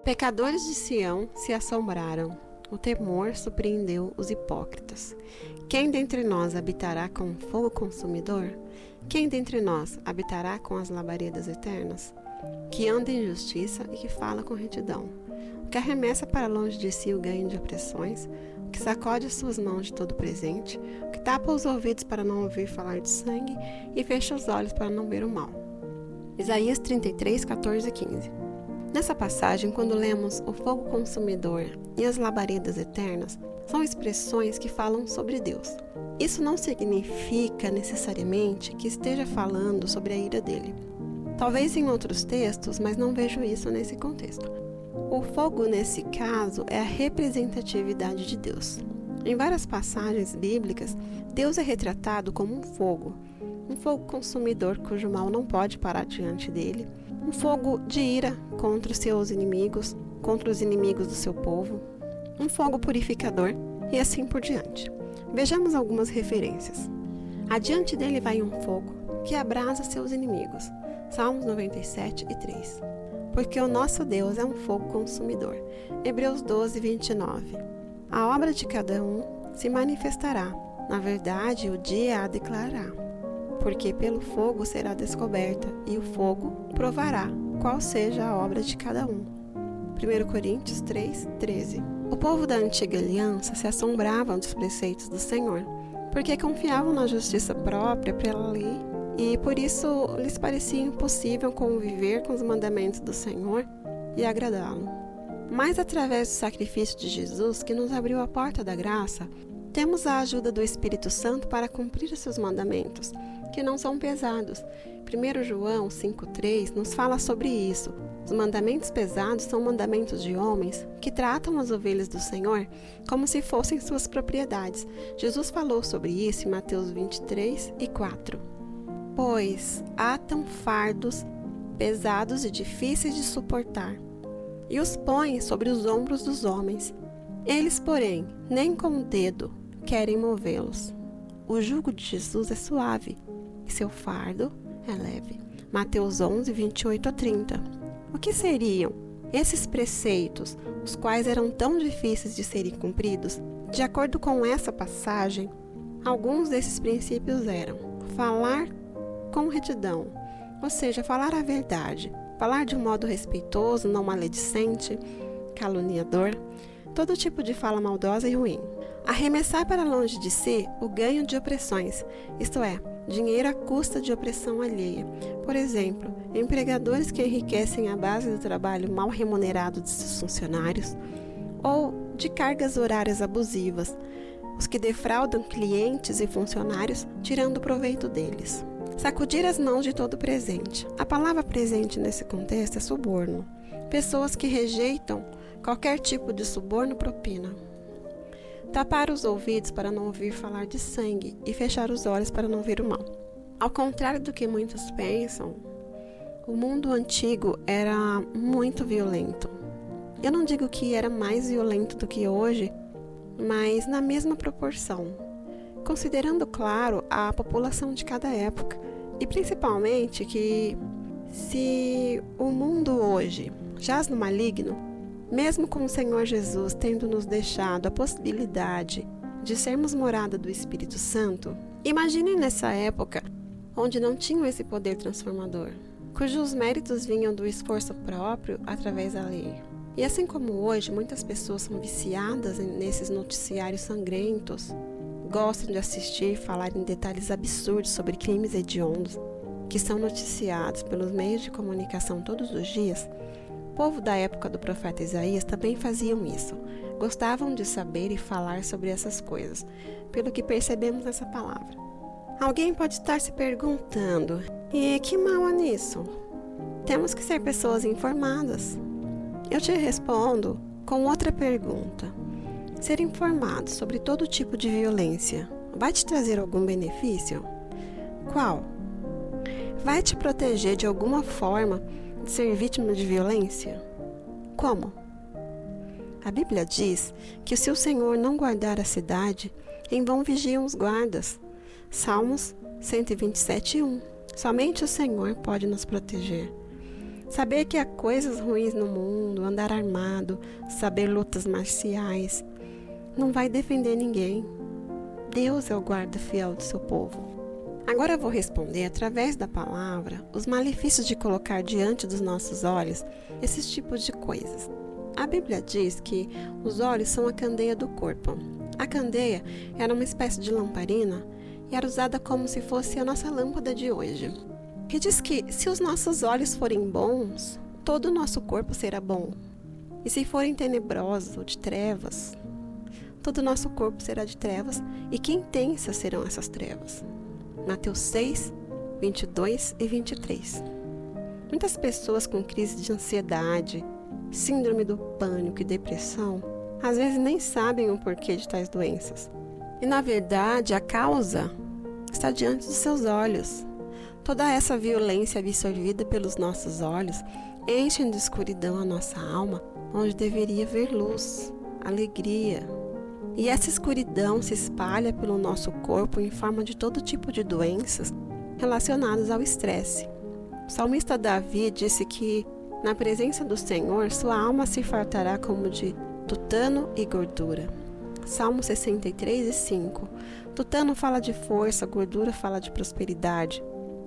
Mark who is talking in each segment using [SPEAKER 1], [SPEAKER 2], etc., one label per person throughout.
[SPEAKER 1] Pecadores de Sião se assombraram. O temor surpreendeu os hipócritas. Quem dentre nós habitará com fogo consumidor? Quem dentre nós habitará com as labaredas eternas? Que anda em justiça e que fala com retidão. O que arremessa para longe de si o ganho de opressões, o que sacode as suas mãos de todo presente, o que tapa os ouvidos para não ouvir falar de sangue e fecha os olhos para não ver o mal. Isaías 33, 14 e 15. Nessa passagem, quando lemos o fogo consumidor e as labaredas eternas, são expressões que falam sobre Deus. Isso não significa necessariamente que esteja falando sobre a ira dele. Talvez em outros textos, mas não vejo isso nesse contexto. O fogo, nesse caso, é a representatividade de Deus. Em várias passagens bíblicas, Deus é retratado como um fogo consumidor cujo mal não pode parar diante dele, um fogo de ira contra os seus inimigos, contra os inimigos do seu povo, um fogo purificador e assim por diante. Vejamos algumas referências. Adiante dele vai um fogo que abrasa seus inimigos. Salmos 97 e 3. Porque o nosso Deus é um fogo consumidor. Hebreus 12, 29. A obra de cada um se manifestará. Na verdade, o dia a declarará. Porque pelo fogo será descoberta, e o fogo provará qual seja a obra de cada um. 1 Coríntios 3, 13. O povo da antiga aliança se assombrava dos preceitos do Senhor, porque confiavam na justiça própria pela lei, e por isso lhes parecia impossível conviver com os mandamentos do Senhor e agradá-lo. Mas através do sacrifício de Jesus, que nos abriu a porta da graça, temos a ajuda do Espírito Santo para cumprir os seus mandamentos, que não são pesados. 1 João 5,3 nos fala sobre isso. Os mandamentos pesados são mandamentos de homens que tratam as ovelhas do Senhor como se fossem suas propriedades. Jesus falou sobre isso em Mateus 23 e 4. Pois atam fardos pesados e difíceis de suportar, e os põem sobre os ombros dos homens. Eles, porém, nem com o dedo querem movê-los. O jugo de Jesus é suave, e seu fardo é leve. Mateus 11, 28 a 30. O que seriam esses preceitos, os quais eram tão difíceis de serem cumpridos? De acordo com essa passagem, alguns desses princípios eram falar com retidão, ou seja, falar a verdade, falar de um modo respeitoso, não maledicente, caluniador, todo tipo de fala maldosa e ruim. Arremessar para longe de si o ganho de opressões, isto é, dinheiro à custa de opressão alheia. Por exemplo, empregadores que enriquecem à base do trabalho mal remunerado de seus funcionários, ou de cargas horárias abusivas, os que defraudam clientes e funcionários tirando proveito deles. Sacudir as mãos de todo presente. A palavra presente nesse contexto é suborno. Pessoas que rejeitam qualquer tipo de suborno propina. Tapar os ouvidos para não ouvir falar de sangue e fechar os olhos para não ver o mal. Ao contrário do que muitos pensam, o mundo antigo era muito violento. Eu não digo que era mais violento do que hoje, mas na mesma proporção, considerando, claro, a população de cada época. E principalmente que se o mundo hoje jaz no maligno, mesmo com o Senhor Jesus tendo nos deixado a possibilidade de sermos morada do Espírito Santo, imaginem nessa época onde não tinham esse poder transformador, cujos méritos vinham do esforço próprio através da lei. E assim como hoje, muitas pessoas são viciadas nesses noticiários sangrentos, gostam de assistir e falar em detalhes absurdos sobre crimes hediondos que são noticiados pelos meios de comunicação todos os dias. O povo da época do profeta Isaías também faziam isso. Gostavam de saber e falar sobre essas coisas, pelo que percebemos nessa palavra. Alguém pode estar se perguntando, e que mal há nisso? Temos que ser pessoas informadas. Eu te respondo com outra pergunta. Ser informado sobre todo tipo de violência vai te trazer algum benefício? Qual? Vai te proteger de alguma forma de ser vítima de violência? Como? A Bíblia diz que se o Senhor não guardar a cidade, em vão vigiam os guardas. Salmos 127:1. Somente o Senhor pode nos proteger. Saber que há coisas ruins no mundo, andar armado, saber lutas marciais, não vai defender ninguém. Deus é o guarda fiel do seu povo. Agora eu vou responder, através da palavra, os malefícios de colocar diante dos nossos olhos esses tipos de coisas. A Bíblia diz que os olhos são a candeia do corpo. A candeia era uma espécie de lamparina e era usada como se fosse a nossa lâmpada de hoje. Que diz que se os nossos olhos forem bons, todo o nosso corpo será bom. E se forem tenebrosos ou de trevas, todo o nosso corpo será de trevas, e que intensas serão essas trevas. Mateus 6, 22 e 23. Muitas pessoas com crise de ansiedade, síndrome do pânico e depressão, às vezes nem sabem o porquê de tais doenças. E na verdade, a causa está diante dos seus olhos. Toda essa violência absorvida pelos nossos olhos enche de escuridão a nossa alma, onde deveria haver luz, alegria. E essa escuridão se espalha pelo nosso corpo em forma de todo tipo de doenças relacionadas ao estresse. O salmista Davi disse que, na presença do Senhor, sua alma se fartará como de tutano e gordura. Salmo 63 e 5. Tutano fala de força, gordura fala de prosperidade.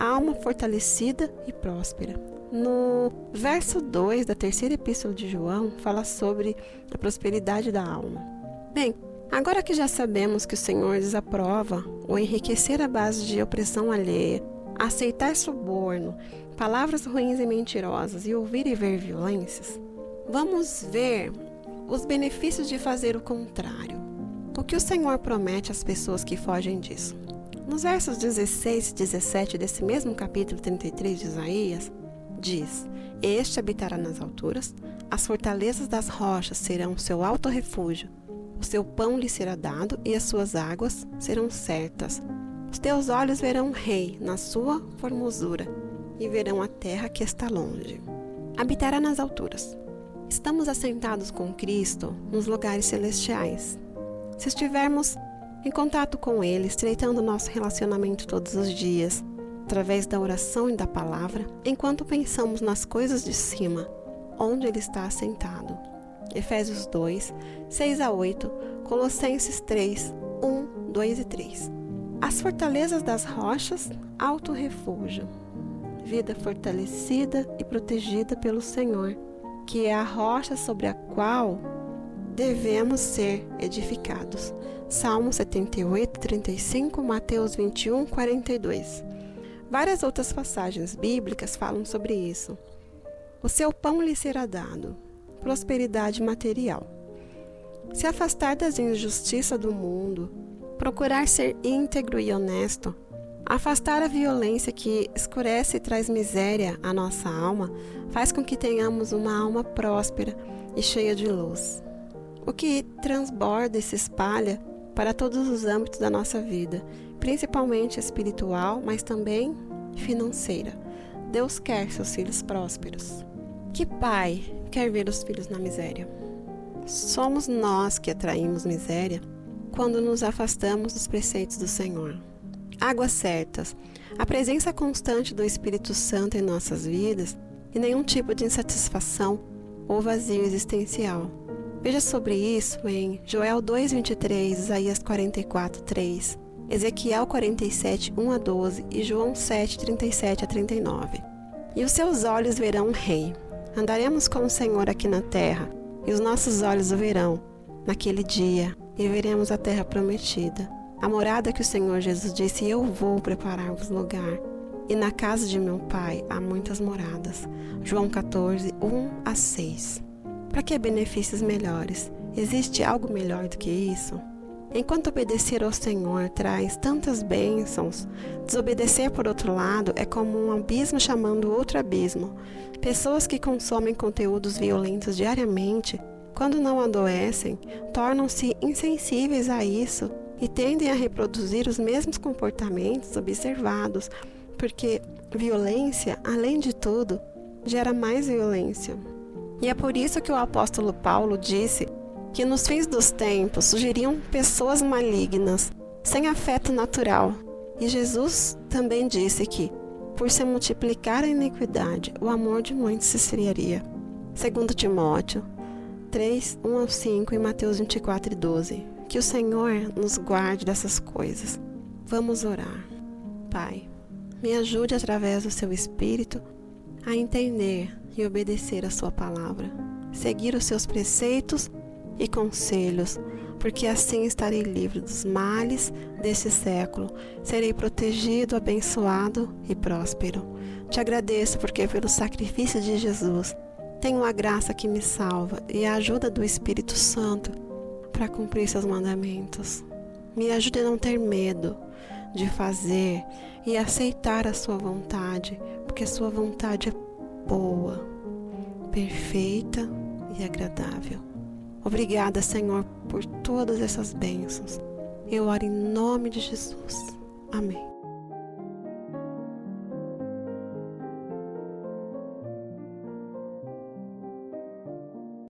[SPEAKER 1] A alma fortalecida e próspera. No verso 2 da terceira epístola de João, fala sobre a prosperidade da alma. Bem, agora que já sabemos que o Senhor desaprova o enriquecer à base de opressão alheia, aceitar suborno, palavras ruins e mentirosas e ouvir e ver violências, vamos ver os benefícios de fazer o contrário. O que o Senhor promete às pessoas que fogem disso? Nos versos 16 e 17 desse mesmo capítulo 33 de Isaías, diz: Este habitará nas alturas, as fortalezas das rochas serão o seu alto refúgio, o seu pão lhe será dado e as suas águas serão certas. Os teus olhos verão o rei na sua formosura e verão a terra que está longe. Habitará nas alturas. Estamos assentados com Cristo nos lugares celestiais. Se estivermos em contato com Ele, estreitando nosso relacionamento todos os dias, através da oração e da palavra, enquanto pensamos nas coisas de cima, onde Ele está assentado. Efésios 2, 6 a 8, Colossenses 3, 1, 2 e 3. As fortalezas das rochas, alto refúgio. Vida fortalecida e protegida pelo Senhor, que é a rocha sobre a qual devemos ser edificados. Salmo 78, 35, Mateus 21, 42. Várias outras passagens bíblicas falam sobre isso. O seu pão lhe será dado. Prosperidade material. Se afastar das injustiças do mundo, procurar ser íntegro e honesto, afastar a violência que escurece e traz miséria à nossa alma, faz com que tenhamos uma alma próspera e cheia de luz. O que transborda e se espalha para todos os âmbitos da nossa vida, principalmente espiritual, mas também financeira. Deus quer seus filhos prósperos. Que pai quer ver os filhos na miséria? Somos nós que atraímos miséria quando nos afastamos dos preceitos do Senhor. Águas certas, a presença constante do Espírito Santo em nossas vidas e nenhum tipo de insatisfação ou vazio existencial. Veja sobre isso em Joel 2:23, Isaías 44:3, Ezequiel 47, 1 a 12 e João 7, 37 a 39. E os seus olhos verão o Rei. Andaremos com o Senhor aqui na terra, e os nossos olhos o verão naquele dia, e veremos a terra prometida. A morada que o Senhor Jesus disse: Eu vou preparar-vos lugar. E na casa de meu Pai há muitas moradas. João 14, 1 a 6. Para que benefícios melhores? Existe algo melhor do que isso? Enquanto obedecer ao Senhor traz tantas bênçãos, desobedecer, por outro lado, é como um abismo chamando outro abismo. Pessoas que consomem conteúdos violentos diariamente, quando não adoecem, tornam-se insensíveis a isso e tendem a reproduzir os mesmos comportamentos observados, porque violência, além de tudo, gera mais violência. E é por isso que o apóstolo Paulo disse que nos fins dos tempos surgiriam pessoas malignas, sem afeto natural. E Jesus também disse que por se multiplicar a iniquidade, o amor de muitos se esfriaria. 2 Timóteo 3, 1 ao 5 e Mateus 24 e 12. Que o Senhor nos guarde dessas coisas. Vamos orar. Pai, me ajude através do seu Espírito a entender e obedecer a sua palavra, seguir os seus preceitos e conselhos, porque assim estarei livre dos males desse século, serei protegido, abençoado e próspero. Te agradeço porque pelo sacrifício de Jesus tenho a graça que me salva e a ajuda do Espírito Santo para cumprir seus mandamentos. Me ajude a não ter medo de fazer e aceitar a sua vontade, porque a sua vontade é boa, perfeita e agradável. Obrigada, Senhor, por todas essas bênçãos. Eu oro em nome de Jesus. Amém.